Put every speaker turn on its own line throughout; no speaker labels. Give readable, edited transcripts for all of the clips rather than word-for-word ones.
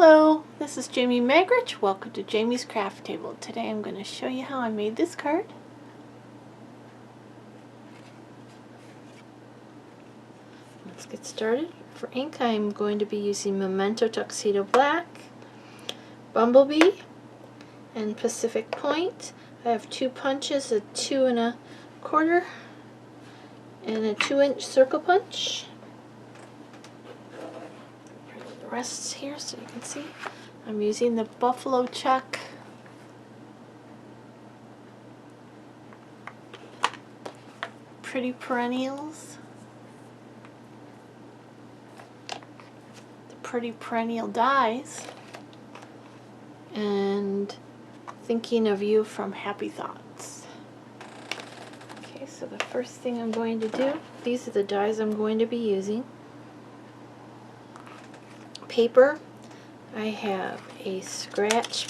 Hello, this is Jamie Magrich. Welcome to Jamie's Craft Table. Today I'm going to show you how I made this card. Let's get started. For ink I'm going to be using Memento Tuxedo Black, Bumblebee, and Pacific Point. I have two punches, a 2 1/4 and a 2-inch circle punch. Bring the rest here so you can see. I'm using the buffalo check Pretty Perennials, the Pretty Perennial dies, and Thinking of You from Happy Thoughts. Okay, so the first thing I'm going to do, these are the dies I'm going to be using. Paper, I have a scratch,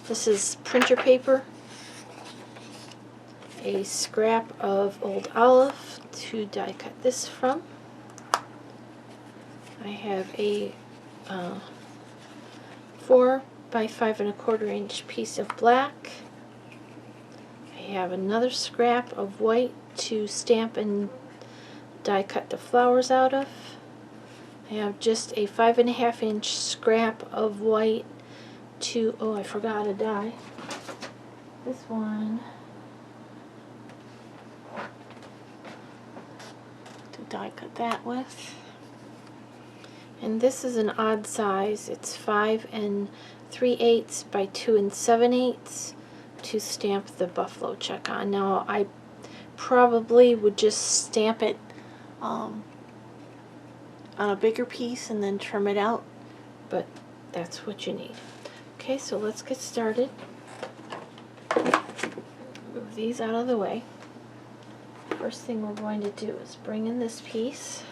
this is printer paper, a scrap of old olive to die cut this from. I have a 4 by 5 1/4 inch piece of black. I have another scrap of white to stamp and die cut the flowers out of. I have just a 5 1/2 inch scrap of white to, oh, I forgot a die. This one to die cut that with. And this is an odd size. It's 5 3/8 by 2 7/8 to stamp the buffalo check on. Now I probably would just stamp it on a bigger piece and then trim it out, but that's what you need. Okay, so let's get started. Move these out of the way. First thing we're going to do is bring in this piece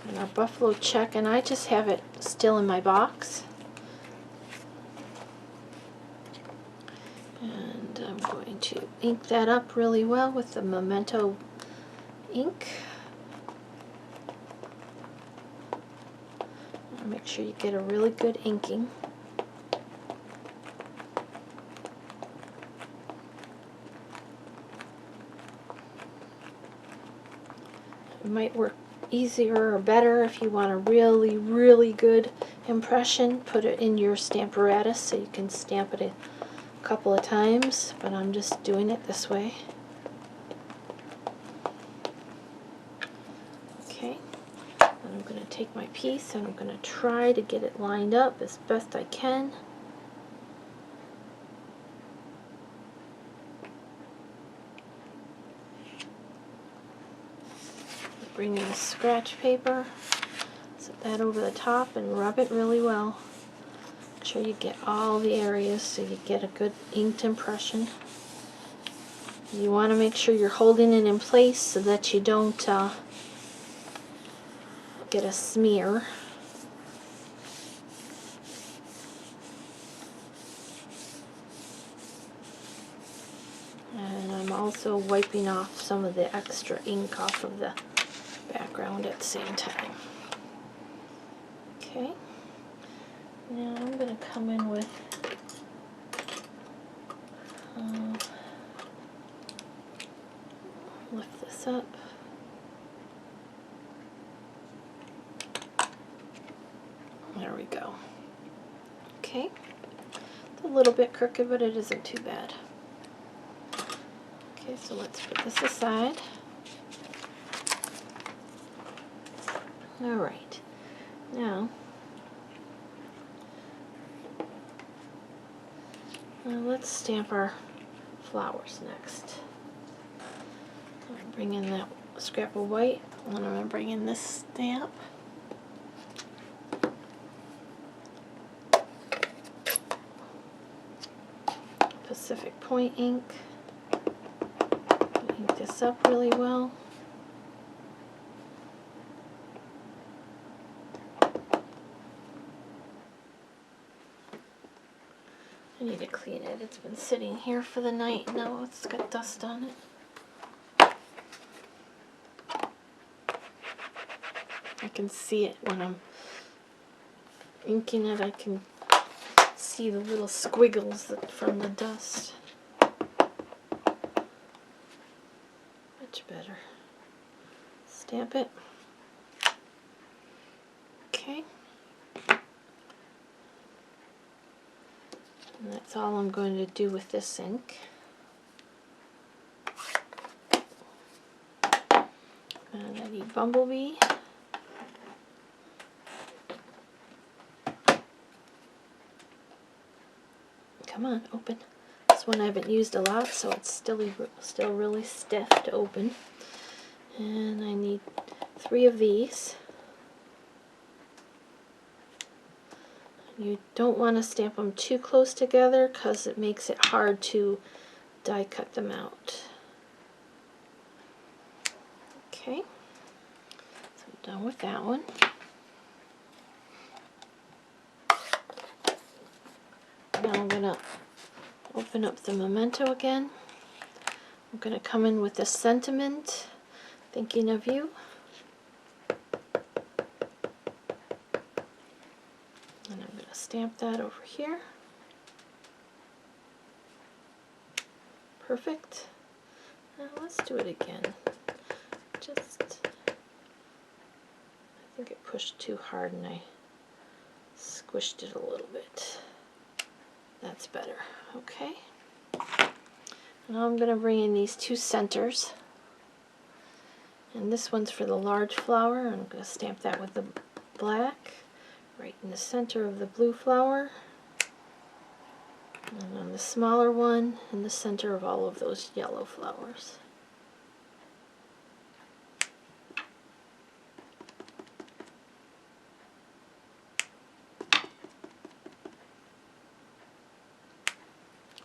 and our buffalo check, and I just have it still in my box. And I'm going to ink that up really well with the Memento ink. Make sure you get a really good inking. It might work easier or better if you want a really, really good impression. Put it in your stamparatus so you can stamp it a couple of times, but I'm just doing it this way. Okay. I'm going to take my piece and I'm going to try to get it lined up as best I can. Bring in the scratch paper, set that over the top and rub it really well. Make sure you get all the areas so you get a good inked impression. You want to make sure you're holding it in place so that you don't get a smear. And I'm also wiping off some of the extra ink off of the background at the same time. Okay, now I'm going to come in with lift this up. There we go. Okay, it's a little bit crooked, but it isn't too bad. Okay, so let's put this aside. Alright, now let's stamp our flowers next. I'm going to bring in that scrap of white, and I'm going to bring in this stamp. Pacific Point ink. Ink this up really well. I need to clean it. It's been sitting here for the night. Now it's got dust on it. I can see it when I'm inking it, I can see the little squiggles from the dust. Much better. Stamp it. Okay. And that's all I'm going to do with this ink. And I need Bumblebee. Come on, open. This one I haven't used a lot, so it's still really stiff to open. And I need 3 of these. You don't want to stamp them too close together because it makes it hard to die cut them out. Okay, so I'm done with that one. Now I'm going to open up the memento again. I'm going to come in with the sentiment, thinking of you. And I'm going to stamp that over here. Perfect. Now let's do it again. I think it pushed too hard and I squished it a little bit. That's better. Okay. Now I'm going to bring in these 2 centers. And this one's for the large flower. I'm going to stamp that with the black right in the center of the blue flower. And on the smaller one, in the center of all of those yellow flowers.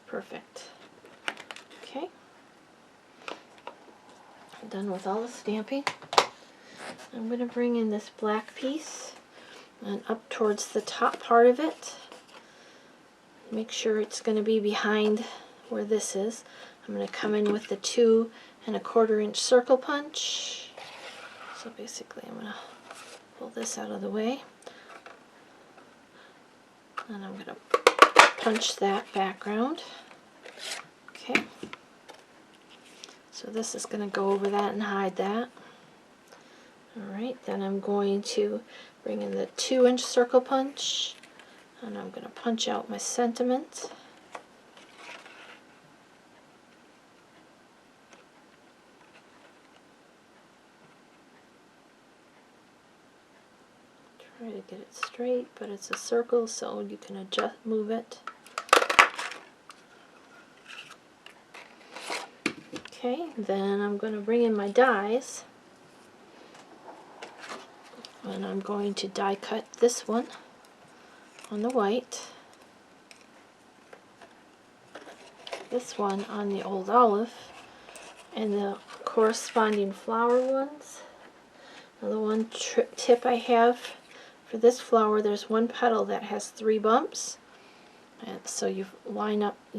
Perfect. Okay. I'm done with all the stamping. I'm going to bring in this black piece and up towards the top part of it. Make sure it's going to be behind where this is. I'm going to come in with the 2 1/4 inch circle punch. So basically I'm going to pull this out of the way. And I'm going to punch that background. Okay. So this is going to go over that and hide that. Alright, then I'm going to bring in the 2 inch circle punch. And I'm going to punch out my sentiment. Try to get it straight, but it's a circle, so you can move it. Okay, then I'm going to bring in my dies. And I'm going to die cut this one on the white, this one on the old olive, and the corresponding flower ones. Now the one tip I have for this flower, there's one petal that has 3 bumps, and so you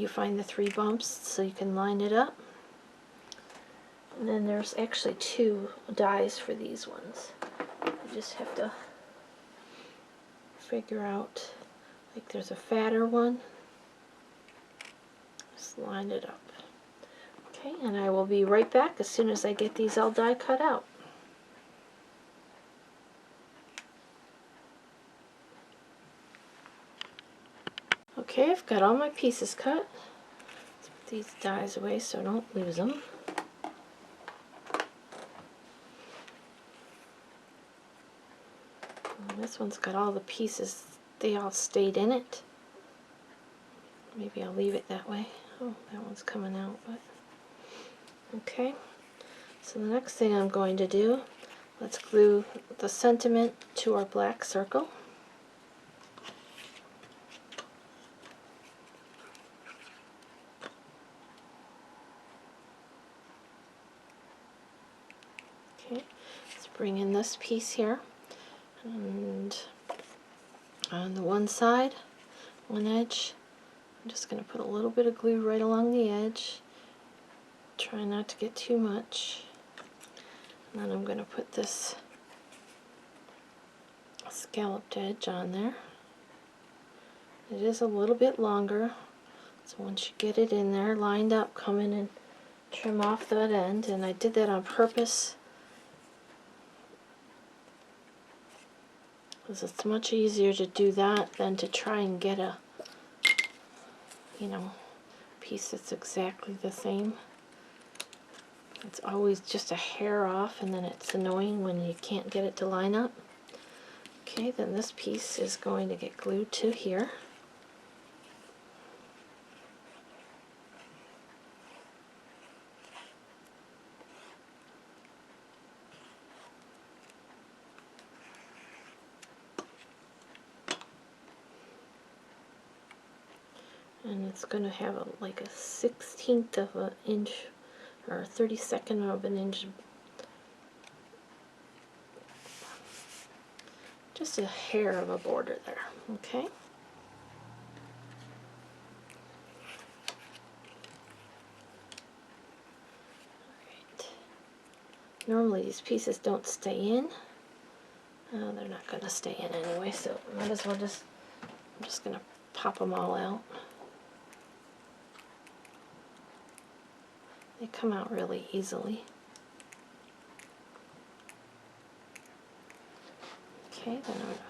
find the 3 bumps so you can line it up. And then there's actually 2 dies for these ones. You just have to figure out, like there's a fatter one. Just line it up. Okay, and I will be right back as soon as I get these all die cut out. Okay, I've got all my pieces cut. Let's put these dies away so I don't lose them. And this one's got all the pieces, they all stayed in it. Maybe I'll leave it that way. Oh, that one's coming out, but okay. So the next thing I'm going to do, let's glue the sentiment to our black circle. Okay, let's bring in this piece here, and on the one side, one edge, I'm just going to put a little bit of glue right along the edge. Try not to get too much. And then I'm going to put this scalloped edge on there. It is a little bit longer, so once you get it in there lined up, come in and trim off that end, and I did that on purpose because it's much easier to do that than to try and get a, you know, piece that's exactly the same. It's always just a hair off, and then it's annoying when you can't get it to line up. Okay, then this piece is going to get glued to here. And it's going to have like a 1/16 of an inch or a 32nd of an inch, just a hair of a border there. Okay. Alright. Normally these pieces don't stay in. They're not going to stay in anyway, so might as well just, I'm just going to pop them all out. They come out really easily. Okay, then I'm going to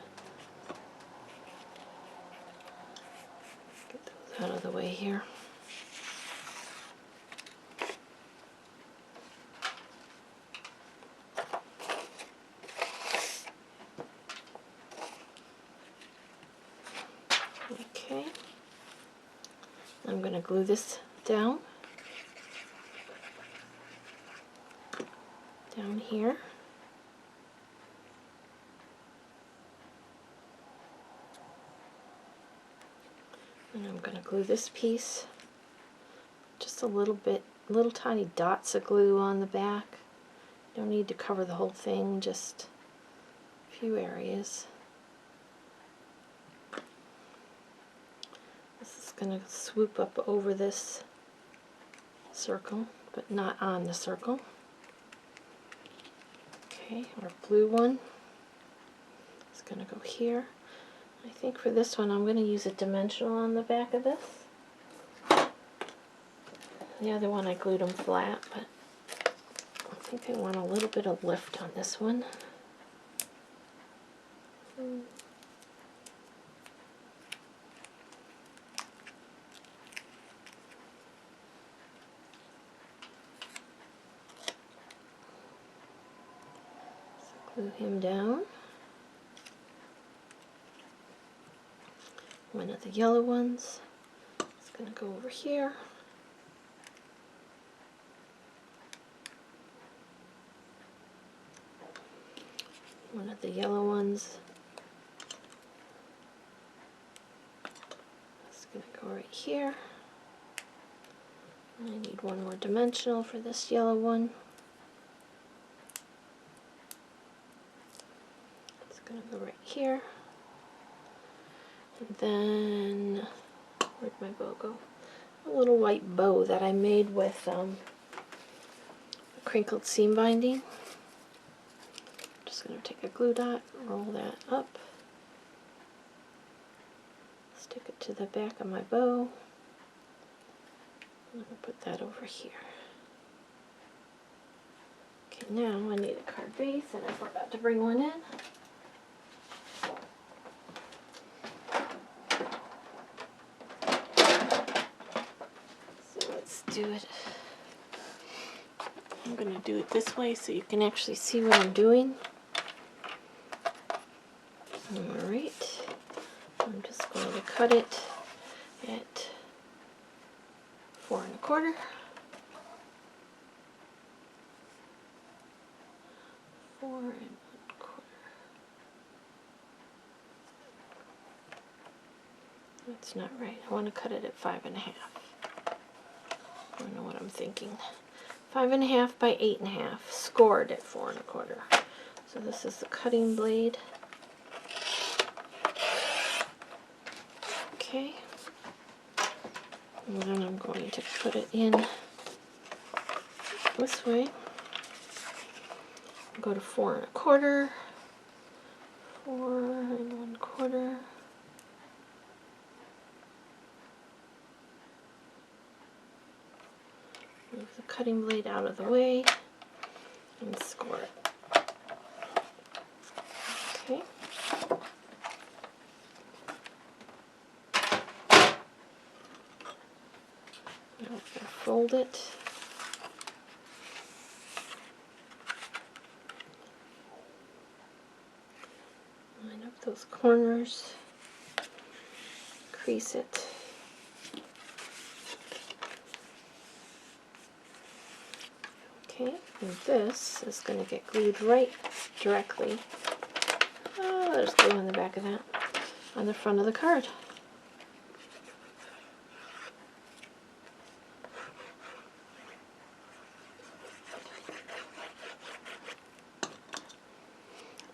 get those out of the way here. Okay, I'm going to glue this down here. And I'm going to glue this piece, just a little bit, little tiny dots of glue on the back. Don't need to cover the whole thing, just a few areas. This is going to swoop up over this circle, but not on the circle. Okay, our blue one is going to go here. I think for this one I'm going to use a dimensional on the back of this. The other one I glued them flat, but I think I want a little bit of lift on this one. So glue him down. One of the yellow ones is going to go over here. One of the yellow ones is going to go right here. And I need one more dimensional for this yellow one. It's going to go right here. And then, where'd my bow go? A little white bow that I made with crinkled seam binding. Just going to take a glue dot, roll that up, stick it to the back of my bow, and I'm going to put that over here. Okay, now I need a card base, and I forgot to bring one in. So let's do it. I'm going to do it this way so you can actually see what I'm doing. Alright, I'm just going to cut it at 4 1/4. 4 1/4. That's not right. I want to cut it at 5 1/2. I don't know what I'm thinking. 5 1/2 by 8 1/2, scored at 4 1/4. So this is the cutting blade. Okay. And then I'm going to put it in this way. Go to 4 1/4, 4 1/4. cutting blade out of the way and score it. Okay. Now I'm going to fold it. Line up those corners. Crease it. Okay, and this is going to get glued right directly. Oh, there's glue on the back of that. On the front of the card.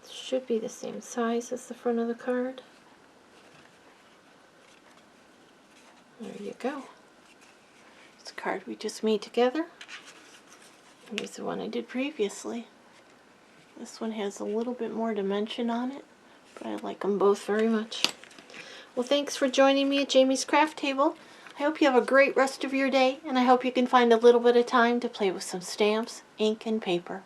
It should be the same size as the front of the card. There you go. It's a card we just made together. Here's the one I did previously. This one has a little bit more dimension on it, but I like them both very much. Well, thanks for joining me at Jamie's Craft Table. I hope you have a great rest of your day, and I hope you can find a little bit of time to play with some stamps, ink, and paper.